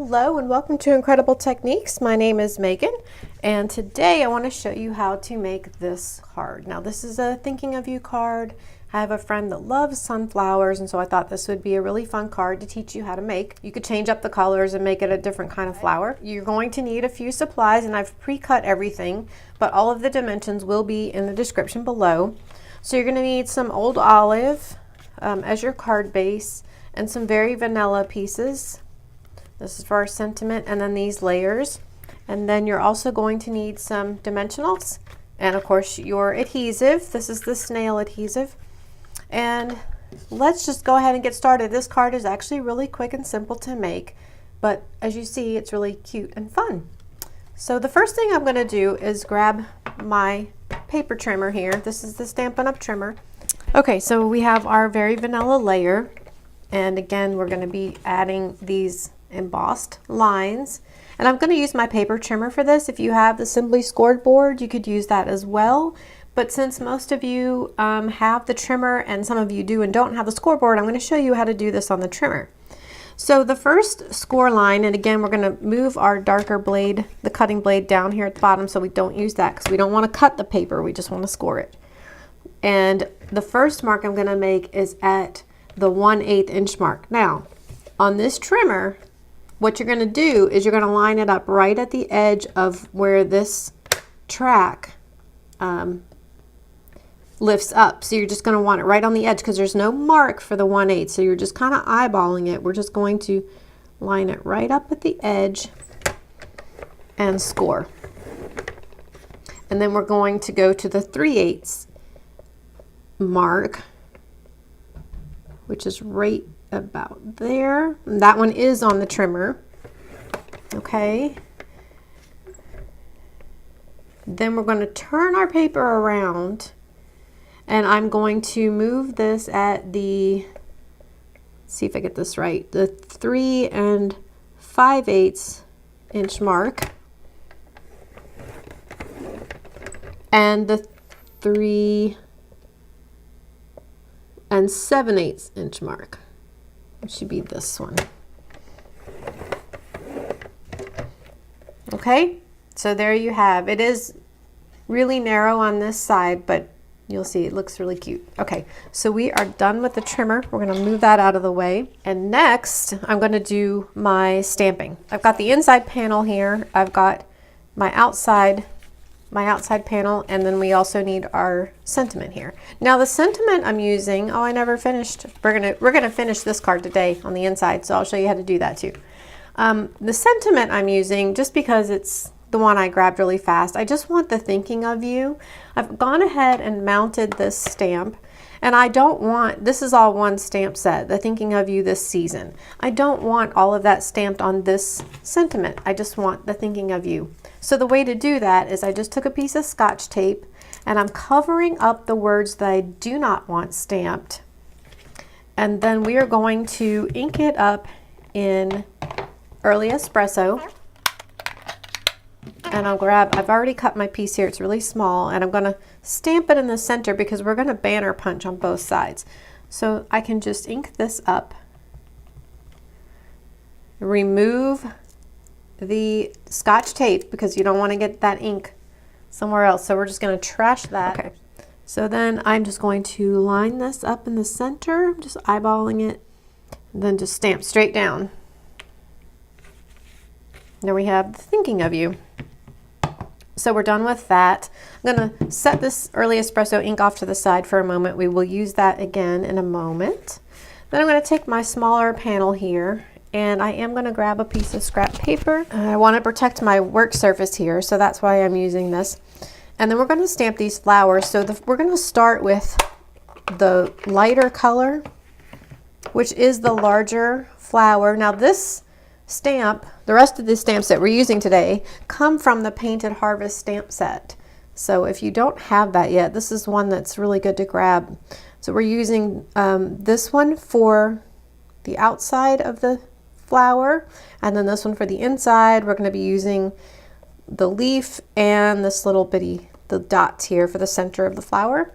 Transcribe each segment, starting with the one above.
Hello and welcome to Inkredible Techniques. My name is Megan and today I want to show you how to make this card. Now this is a thinking of you card. I have a friend that loves sunflowers and so I thought this would be a really fun card to teach you how to make. You could change up the colors and make it a different kind of flower. You're going to need a few supplies and I've pre-cut everything, but all of the dimensions will be in the description below. So you're going to need some old olive as your card base and some very vanilla pieces. This is for our sentiment, and then these layers. And then you're also going to need some dimensionals and of course your adhesive. This is the snail adhesive. And let's just go ahead and get started. This card is actually really quick and simple to make, but as you see, it's really cute and fun. So the first thing I'm going to do is grab my paper trimmer here. This is the Stampin' Up trimmer. Okay, so we have our very vanilla layer, and again we're going to be adding these embossed lines, and I'm going to use my paper trimmer for this. If you have the Simply Scored board, you could use that as well, but since most of you have the trimmer and some of you do and don't have the scoreboard, I'm going to show you how to do this on the trimmer. So the first score line, and again we're going to move our darker blade, the cutting blade, down here at the bottom so we don't use that because we don't want to cut the paper, we just want to score it. And the first mark I'm going to make is at the 1/8 inch mark. Now on this trimmer, what you're going to do is you're going to line it up right at the edge of where this track lifts up. So you're just going to want it right on the edge because there's no mark for the 1/8. So you're just kind of eyeballing it. We're just going to line it right up at the edge and score. And then we're going to go to the 3/8 mark, which is right about there. And that one is on the trimmer. Okay. Then we're going to turn our paper around and I'm going to move this at the, let's see if I get this right, the 3 5/8 inch mark and the 3 7/8 inch mark. It should be this one. Okay, so there you have. It is really narrow on this side, but you'll see it looks really cute. Okay, so we are done with the trimmer. We're going to move that out of the way. And next, I'm going to do my stamping. I've got the inside panel here. I've got my outside panel, and then we also need our sentiment here. Now the sentiment I'm using, oh, I never finished. We're gonna finish this card today on the inside, so I'll show you how to do that too. The sentiment I'm using, just because it's the one I grabbed really fast, I just want the thinking of you. I've gone ahead and mounted this stamp, and I don't want, this is all one stamp set, the thinking of you this season. I don't want all of that stamped on this sentiment. I just want the thinking of you. So the way to do that is I just took a piece of Scotch tape and I'm covering up the words that I do not want stamped. And then we are going to ink it up in early espresso. And I've already cut my piece here, it's really small, and I'm going to stamp it in the center because we're going to banner punch on both sides. So I can just ink this up, remove the Scotch tape because you don't want to get that ink somewhere else, so we're just going to trash that. Okay. So then I'm just going to line this up in the center, just eyeballing it, and then just stamp straight down. There we have the thinking of you. So we're done with that. I'm going to set this early espresso ink off to the side for a moment. We will use that again in a moment. Then I'm going to take my smaller panel here, and I am going to grab a piece of scrap paper. I want to protect my work surface here, so that's why I'm using this. And then we're going to stamp these flowers. So we're going to start with the lighter color, which is the larger flower. Now this stamp, the rest of the stamps that we're using today come from the Painted Harvest stamp set. So if you don't have that yet, this is one that's really good to grab. So we're using this one for the outside of the flower, and then this one for the inside. We're going to be using the leaf and this little bitty, the dots here for the center of the flower.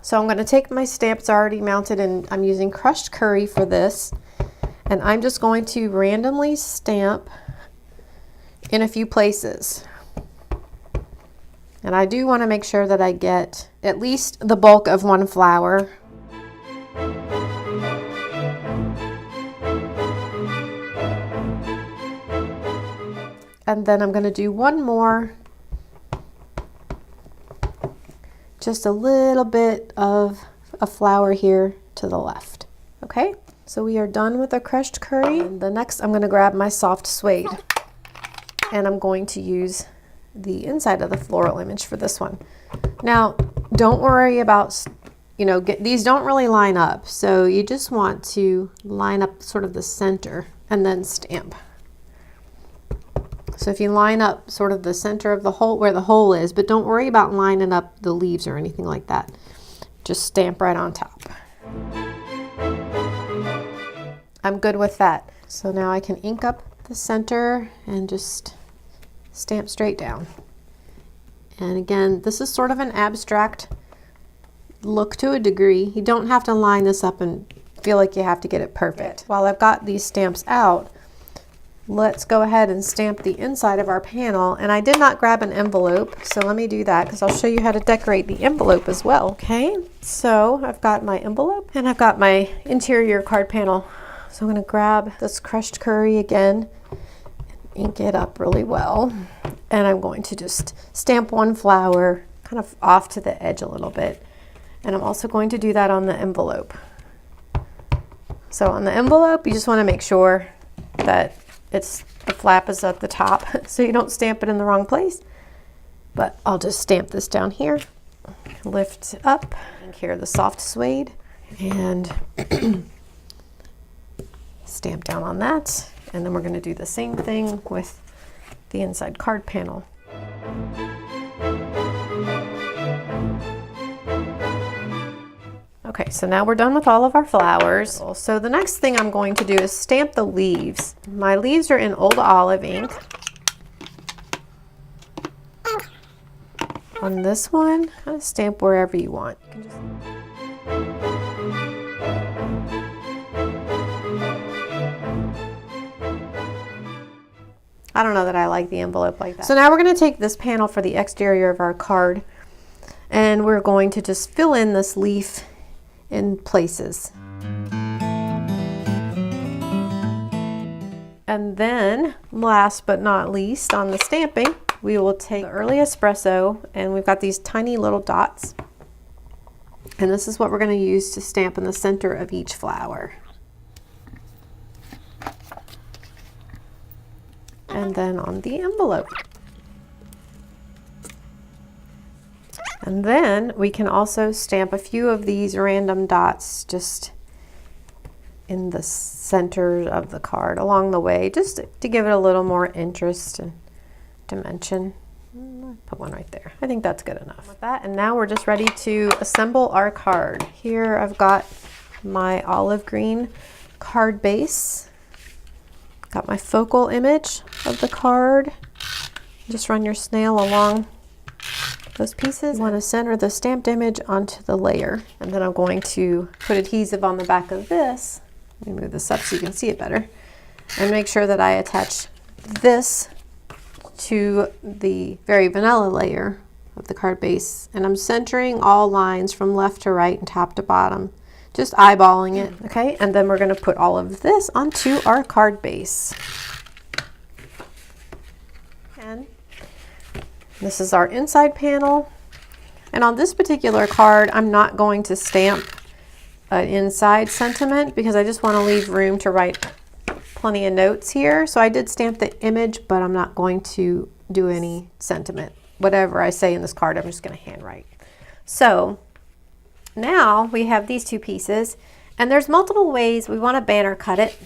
So I'm going to take my stamps already mounted, and I'm using crushed curry for this. And I'm just going to randomly stamp in a few places. And I do want to make sure that I get at least the bulk of one flower. And then I'm going to do one more, just a little bit of a flower here to the left. Okay, so we are done with the crushed curry. And the next I'm going to grab my soft suede, and I'm going to use the inside of the floral image for this one. Now, don't worry about, these don't really line up, so you just want to line up sort of the center and then stamp. So if you line up sort of the center of the hole, where the hole is, but don't worry about lining up the leaves or anything like that. Just stamp right on top. I'm good with that. So now I can ink up the center and just stamp straight down. And again, this is sort of an abstract look to a degree. You don't have to line this up and feel like you have to get it perfect. While I've got these stamps out, let's go ahead and stamp the inside of our panel. And I did not grab an envelope, so let me do that because I'll show you how to decorate the envelope as well. Okay, so I've got my envelope and I've got my interior card panel. So I'm going to grab this crushed curry again, ink it up really well, and I'm going to just stamp one flower kind of off to the edge a little bit. And I'm also going to do that on the envelope. So on the envelope, you just want to make sure that the flap is at the top so you don't stamp it in the wrong place. But I'll just stamp this down here, lift up, and here the soft suede, and stamp down on that. And then we're going to do the same thing with the inside card panel. Okay, so now we're done with all of our flowers. So the next thing I'm going to do is stamp the leaves. My leaves are in Old Olive ink. On this one, kind of stamp wherever you want. You can just... I don't know that I like the envelope like that. So now we're going to take this panel for the exterior of our card, and we're going to just fill in this leaf in places. And then, last but not least, on the stamping, we will take the early espresso, and we've got these tiny little dots. And this is what we're going to use to stamp in the center of each flower. And then on the envelope. And then we can also stamp a few of these random dots just in the center of the card along the way, just to give it a little more interest and dimension. Put one right there. I think that's good enough with that. And now we're just ready to assemble our card. Here I've got my olive green card base. Got my focal image of the card. Just run your snail along those pieces. You want to center the stamped image onto the layer. And then I'm going to put adhesive on the back of this. Let me move this up so you can see it better. And make sure that I attach this to the very vanilla layer of the card base. And I'm centering all lines from left to right and top to bottom. Just eyeballing it, okay? And then we're going to put all of this onto our card base. And this is our inside panel. And on this particular card, I'm not going to stamp an inside sentiment because I just want to leave room to write plenty of notes here. So I did stamp the image, but I'm not going to do any sentiment. Whatever I say in this card, I'm just going to handwrite. So now we have these two pieces, and there's multiple ways we want to banner cut it,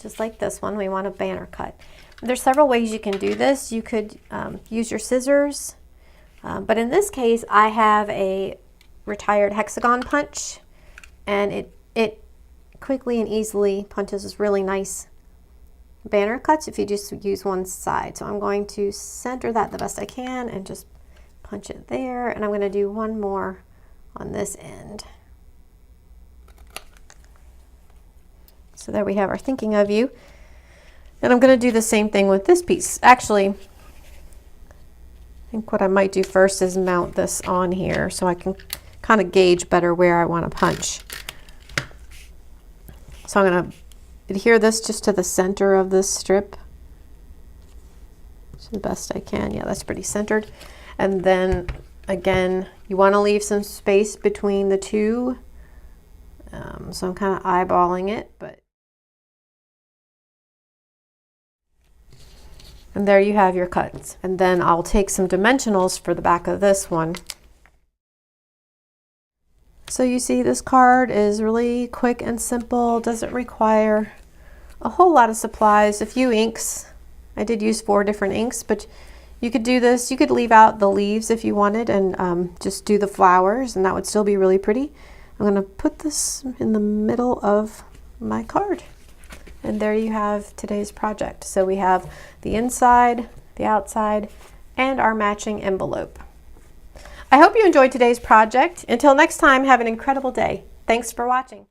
just like this one. We want to banner cut. There's several ways you can do this. You could use your scissors, but in this case I have a retired hexagon punch, and it quickly and easily punches this really nice banner cuts if you just use one side. So I'm going to center that the best I can and just punch it there, and I'm going to do one more on this end. So there we have our thinking of you. And I'm going to do the same thing with this piece. Actually, I think what I might do first is mount this on here so I can kind of gauge better where I want to punch. So I'm going to adhere this just to the center of this strip to the best I can. Yeah, that's pretty centered. And then again, you want to leave some space between the two. So I'm kind of eyeballing it, but. And there you have your cuts. And then I'll take some dimensionals for the back of this one. So you see this card is really quick and simple, doesn't require a whole lot of supplies, a few inks. I did use 4 different inks, but you could do this. You could leave out the leaves if you wanted and just do the flowers, and that would still be really pretty. I'm going to put this in the middle of my card. And there you have today's project. So we have the inside, the outside, and our matching envelope. I hope you enjoyed today's project. Until next time, have an incredible day. Thanks for watching.